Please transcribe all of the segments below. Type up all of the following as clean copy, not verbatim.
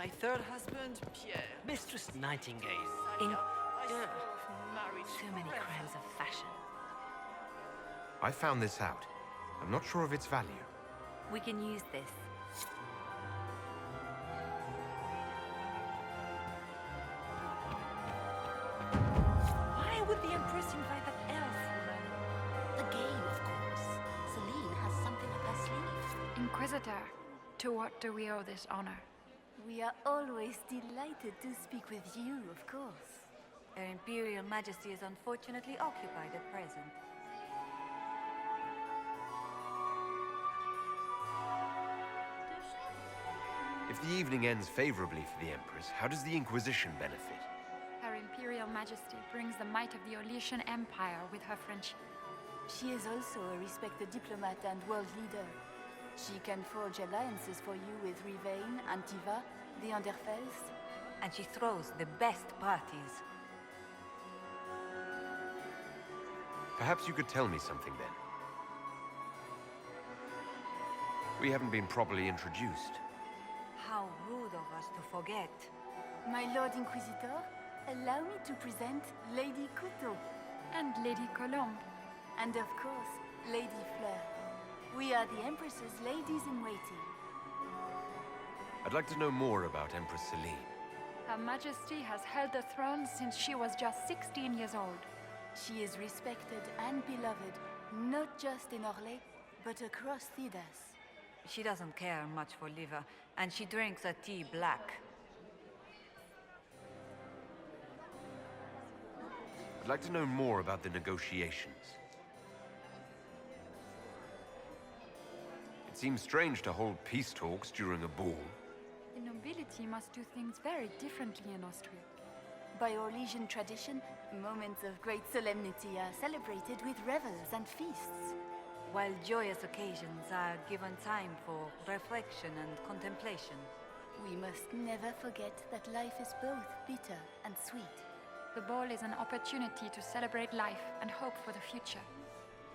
My third husband, Pierre. Mistress Nightingale. Married Too many crimes of fashion. I found this out. I'm not sure of its value. We can use this. Why would the Empress invite that elf woman? The game, of course. Celine has something up her sleeve. Inquisitor, to what do we owe this honor? We are always delighted to speak with you, of course. Her Imperial Majesty is unfortunately occupied at present. If the evening ends favorably for the Empress, how does the Inquisition benefit? Her Imperial Majesty brings the might of the Orlesian Empire with her friendship. She is also a respected diplomat and world leader. She can forge alliances for you with Rivain, Antiva, the Underfells. And she throws the best parties. Perhaps you could tell me something then. We haven't been properly introduced. How rude of us to forget. My Lord Inquisitor, allow me to present Lady Couteau. And Lady Colombe. And of course, Lady Fleur. We are the Empress's ladies-in-waiting. I'd like to know more about Empress Celine. Her Majesty has held the throne since she was just 16 years old. She is respected and beloved, not just in Orlais, but across Thedas. She doesn't care much for liver, and she drinks her tea black. I'd like to know more about the negotiations. It seems strange to hold peace talks during a ball. The nobility must do things very differently in Austria. By Orlesian tradition, moments of great solemnity are celebrated with revels and feasts. While joyous occasions are given time for reflection and contemplation. We must never forget that life is both bitter and sweet. The ball is an opportunity to celebrate life and hope for the future,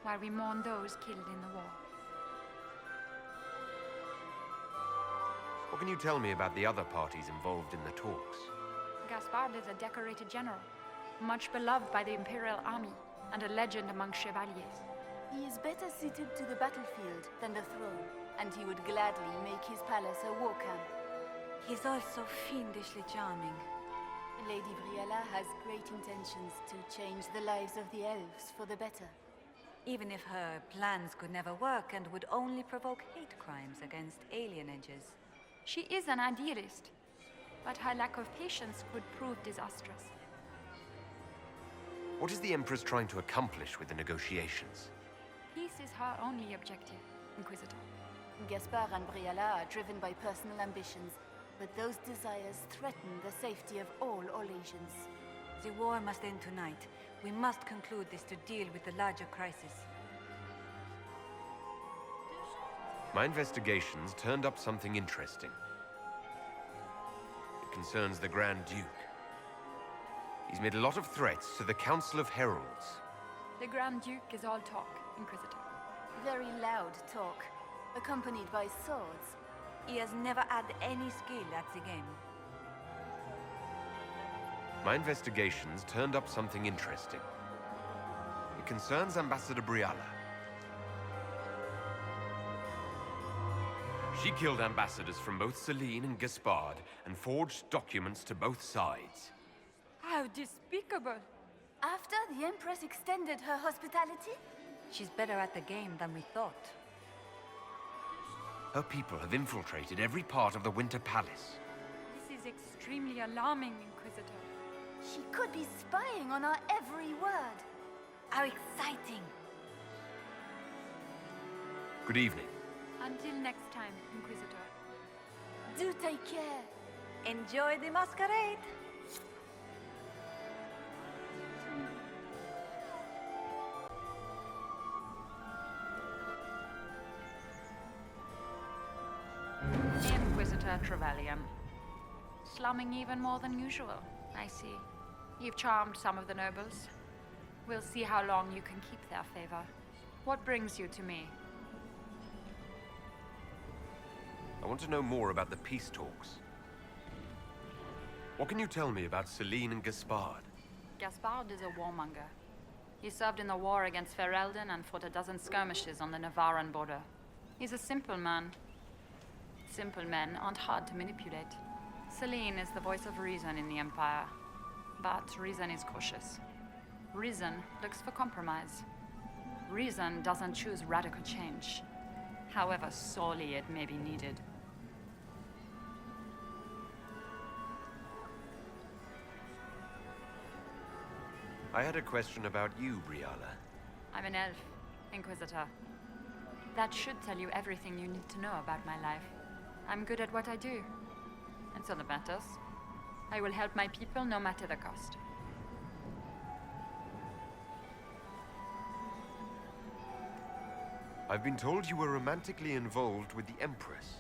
while we mourn those killed in the war. What can you tell me about the other parties involved in the talks? Gaspard is a decorated general, much beloved by the Imperial Army, and a legend among chevaliers. He is better suited to the battlefield than the throne, and he would gladly make his palace a war camp. He's also fiendishly charming. Lady Briella has great intentions to change the lives of the elves for the better. Even if her plans could never work and would only provoke hate crimes against alienages. She is an idealist, but her lack of patience could prove disastrous. What is the Empress trying to accomplish with the negotiations? Peace is her only objective, Inquisitor. Gaspard and Briella are driven by personal ambitions, but those desires threaten the safety of all Orlesians. The war must end tonight. We must conclude this to deal with the larger crisis. My investigations turned up something interesting. It concerns the Grand Duke. He's made a lot of threats to the Council of Heralds. The Grand Duke is all talk, Inquisitor. Very loud talk, accompanied by swords. He has never had any skill at the game. My investigations turned up something interesting. It concerns Ambassador Briella. She killed ambassadors from both Celine and Gaspard and forged documents to both sides. How despicable! After the Empress extended her hospitality? She's better at the game than we thought. Her people have infiltrated every part of the Winter Palace. This is extremely alarming, Inquisitor. She could be spying on our every word. How exciting! Good evening. Until next time, Inquisitor. Do take care. Enjoy the masquerade! Inquisitor Trevelyan. Slumming even more than usual, I see. You've charmed some of the nobles. We'll see how long you can keep their favor. What brings you to me? I want to know more about the peace talks. What can you tell me about Celine and Gaspard? Gaspard is a warmonger. He served in the war against Ferelden and fought a dozen skirmishes on the Navarran border. He's a simple man. Simple men aren't hard to manipulate. Celine is the voice of reason in the Empire. But reason is cautious. Reason looks for compromise. Reason doesn't choose radical change, however sorely it may be needed. I had a question about you, Briala. I'm an elf, Inquisitor. That should tell you everything you need to know about my life. I'm good at what I do. And so that matters. I will help my people no matter the cost. I've been told you were romantically involved with the Empress.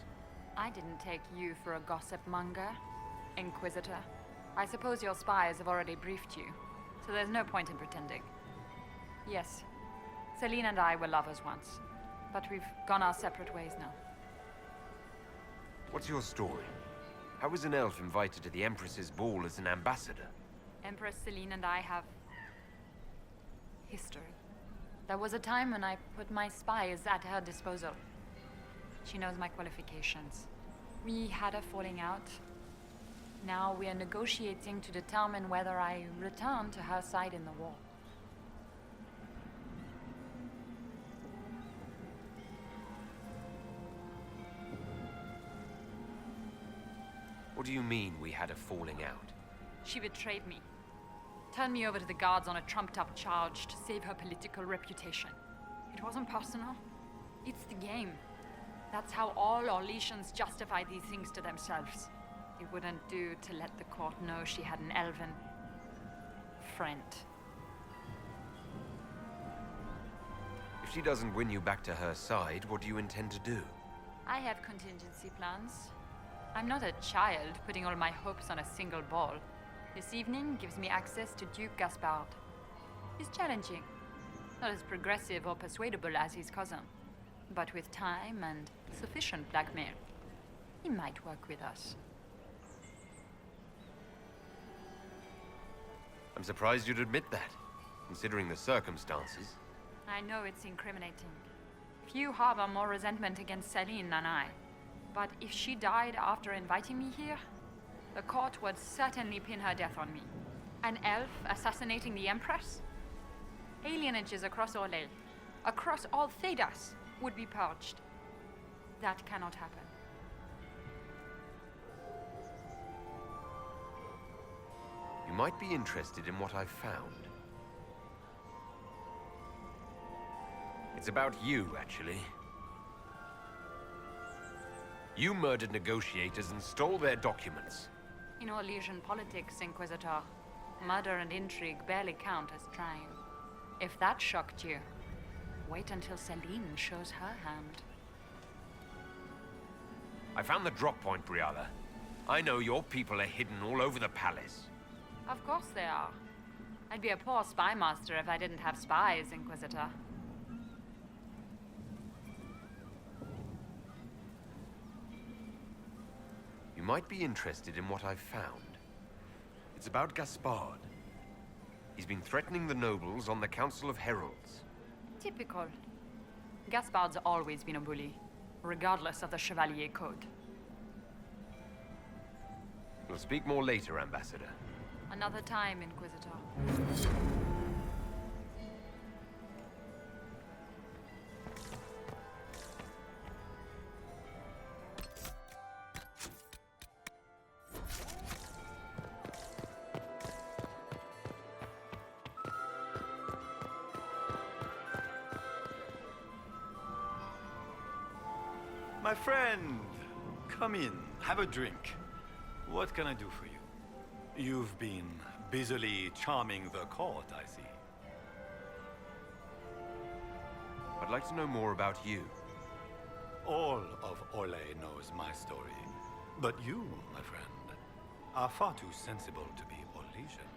I didn't take you for a gossip monger, Inquisitor. I suppose your spies have already briefed you, so there's no point in pretending. Yes, Celine and I were lovers once, but we've gone our separate ways now. What's your story? How was an elf invited to the Empress's ball as an ambassador? Empress Celine and I have history. There was a time when I put my spies at her disposal. She knows my qualifications. We had a falling out. Now we are negotiating to determine whether I return to her side in the war. What do you mean we had a falling out? She betrayed me. Turned me over to the guards on a trumped-up charge to save her political reputation. It wasn't personal. It's the game. That's how all Orlesians justify these things to themselves. It wouldn't do to let the court know she had an elven friend. If she doesn't win you back to her side, what do you intend to do? I have contingency plans. I'm not a child putting all my hopes on a single ball. This evening gives me access to Duke Gaspard. He's challenging. Not as progressive or persuadable as his cousin. But with time and sufficient blackmail, he might work with us. I'm surprised you'd admit that, considering the circumstances. I know it's incriminating. Few harbor more resentment against Celine than I. But if she died after inviting me here, the court would certainly pin her death on me. An elf assassinating the Empress? Alienages across Orlais, across all Thedas, would be purged. That cannot happen. You might be interested in what I've found. It's about you, actually. You murdered negotiators and stole their documents. In Orlesian politics, Inquisitor, murder and intrigue barely count as crime. If that shocked you, wait until Celine shows her hand. I found the drop point, Briala. I know your people are hidden all over the palace. Of course they are. I'd be a poor spy master if I didn't have spies, Inquisitor. You might be interested in what I've found. It's about Gaspard. He's been threatening the nobles on the Council of Heralds. Typical. Gaspard's always been a bully, regardless of the Chevalier Code. We'll speak more later, Ambassador. Another time, Inquisitor. My friend, come in, have a drink. What can I do for you? You've been busily charming the court, I see. I'd like to know more about you. All of Orlais knows my story. But you, my friend, are far too sensible to be Orlesian.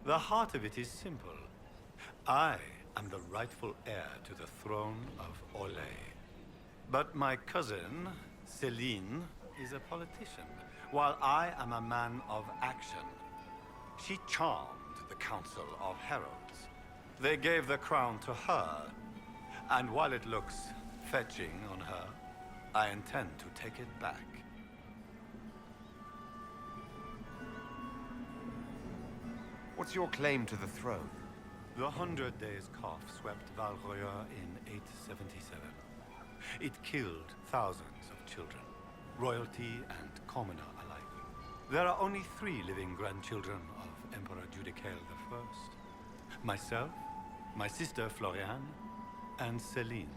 The heart of it is simple. I am the rightful heir to the throne of Orlais. But my cousin, Celine, is a politician. while I am a man of action. She charmed the Council of Heralds. They gave the crown to her, and while it looks fetching on her, I intend to take it back. What's your claim to the throne? The 100 Days Cough swept Valroya in 877. It killed thousands of children, royalty and commoner alike. There are only 3 living grandchildren of Emperor Judicael I. Myself, my sister Floriane, and Celine.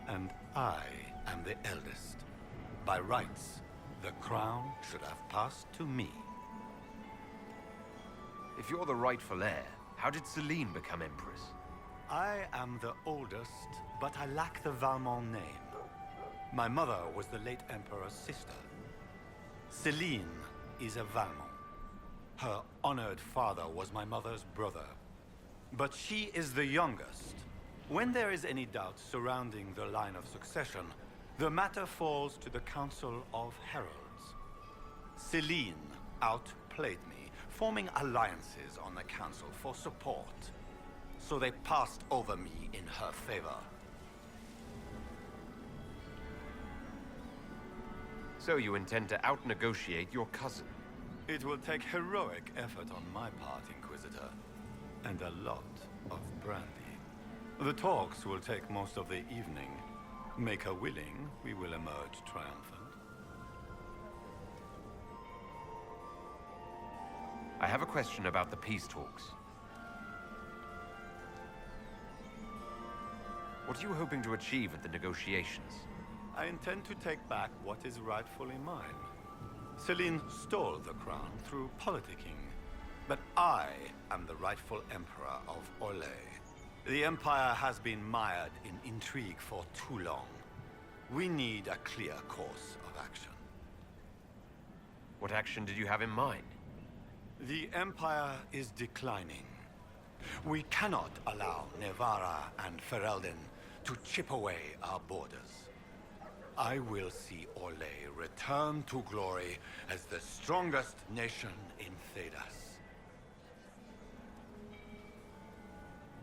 And I am the eldest. By rights, the crown should have passed to me. If you're the rightful heir, how did Celine become Empress? I am the oldest, but I lack the Valmont name. My mother was the late Emperor's sister. Celine is a Valmont. Her honored father was my mother's brother. But she is the youngest. When there is any doubt surrounding the line of succession, the matter falls to the Council of Heralds. Celine outplayed me, forming alliances on the Council for support. So they passed over me in her favor. So you intend to out-negotiate your cousin? It will take heroic effort on my part, Inquisitor, and a lot of brandy. The talks will take most of the evening. Make her willing, we will emerge triumphant. I have a question about the peace talks. What are you hoping to achieve at the negotiations? I intend to take back what is rightfully mine. Celine stole the crown through politicking, but I am the rightful emperor of Orlais. The Empire has been mired in intrigue for too long. We need a clear course of action. What action did you have in mind? The Empire is declining. We cannot allow Nevarra and Ferelden to chip away our borders. I will see Orlais return to glory as the strongest nation in Thedas.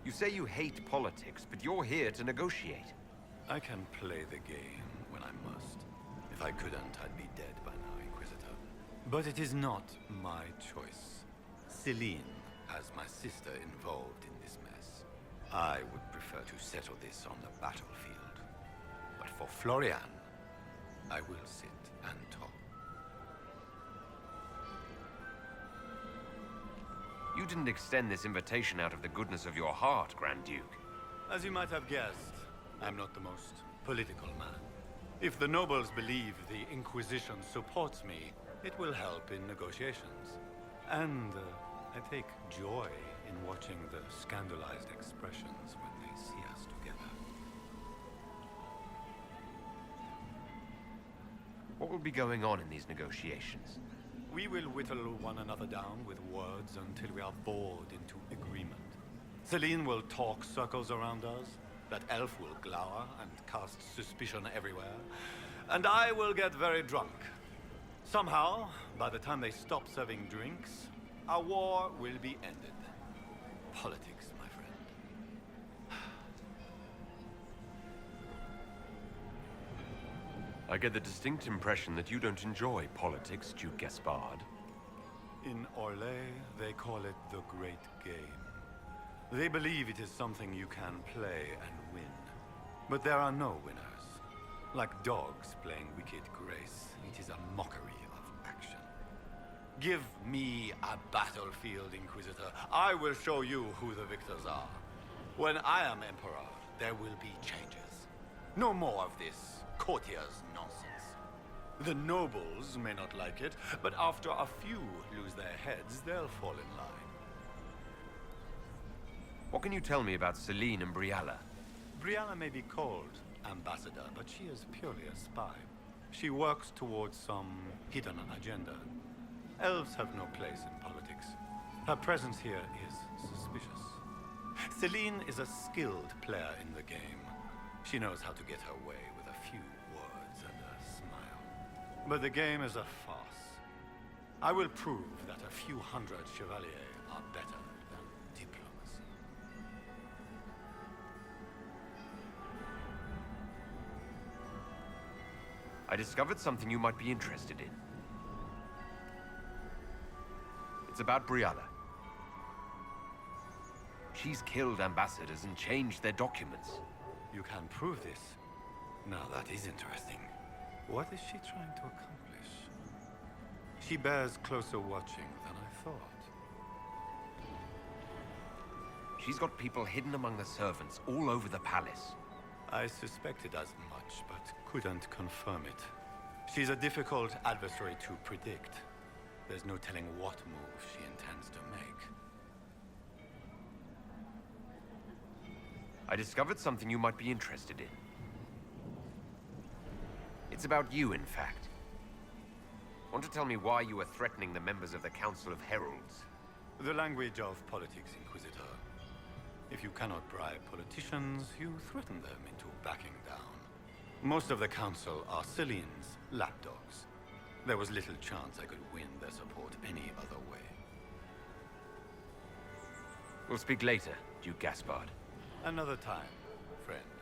You say you hate politics, but you're here to negotiate. I can play the game when I must. If I couldn't, I'd be dead by now, Inquisitor. But it is not my choice. Celine has my sister involved in this mess. I would prefer to settle this on the battlefield. But for Floriane, I will sit and talk. You didn't extend this invitation out of the goodness of your heart, Grand Duke. As you might have guessed, I'm not the most political man. If the nobles believe the Inquisition supports me, it will help in negotiations. And I take joy in watching the scandalized expressions when they see us together. What will be going on in these negotiations? We will whittle one another down with words until we are bored into agreement. Celine will talk circles around us, that elf will glower and cast suspicion everywhere, and I will get very drunk. Somehow, by the time they stop serving drinks, our war will be ended. Politics, my friend. I get the distinct impression that you don't enjoy politics, Duke Gaspard. In Orlais, they call it the Great Game. They believe it is something you can play and win. But there are no winners. Like dogs playing wicked grace, it is a mockery of action. Give me a battlefield, Inquisitor. I will show you who the victors are. When I am Emperor, there will be changes. No more of this courtier's nonsense. The nobles may not like it, but after a few lose their heads, they'll fall in line. What can you tell me about Celine and Brialla? Brianna may be called ambassador, but she is purely a spy. She works towards some hidden agenda. Elves have no place in politics. Her presence here is suspicious. Celine is a skilled player in the game. She knows how to get her way with a few words and a smile. But the game is a farce. I will prove that a few hundred chevaliers are better than diplomacy. I discovered something you might be interested in. It's about Brianna. She's killed ambassadors and changed their documents. You can prove this. Now that is interesting. What is she trying to accomplish? She bears closer watching than I thought. She's got people hidden among the servants all over the palace. I suspected as much, but couldn't confirm it. She's a difficult adversary to predict. There's no telling what move she intends to make. I discovered something you might be interested in. It's about you, in fact. Want to tell me why you were threatening the members of the Council of Heralds? The language of politics, Inquisitor. If you cannot bribe politicians, you threaten them into backing down. Most of the Council are Celine's lapdogs. There was little chance I could win their support any other way. We'll speak later, Duke Gaspard. Another time, friend.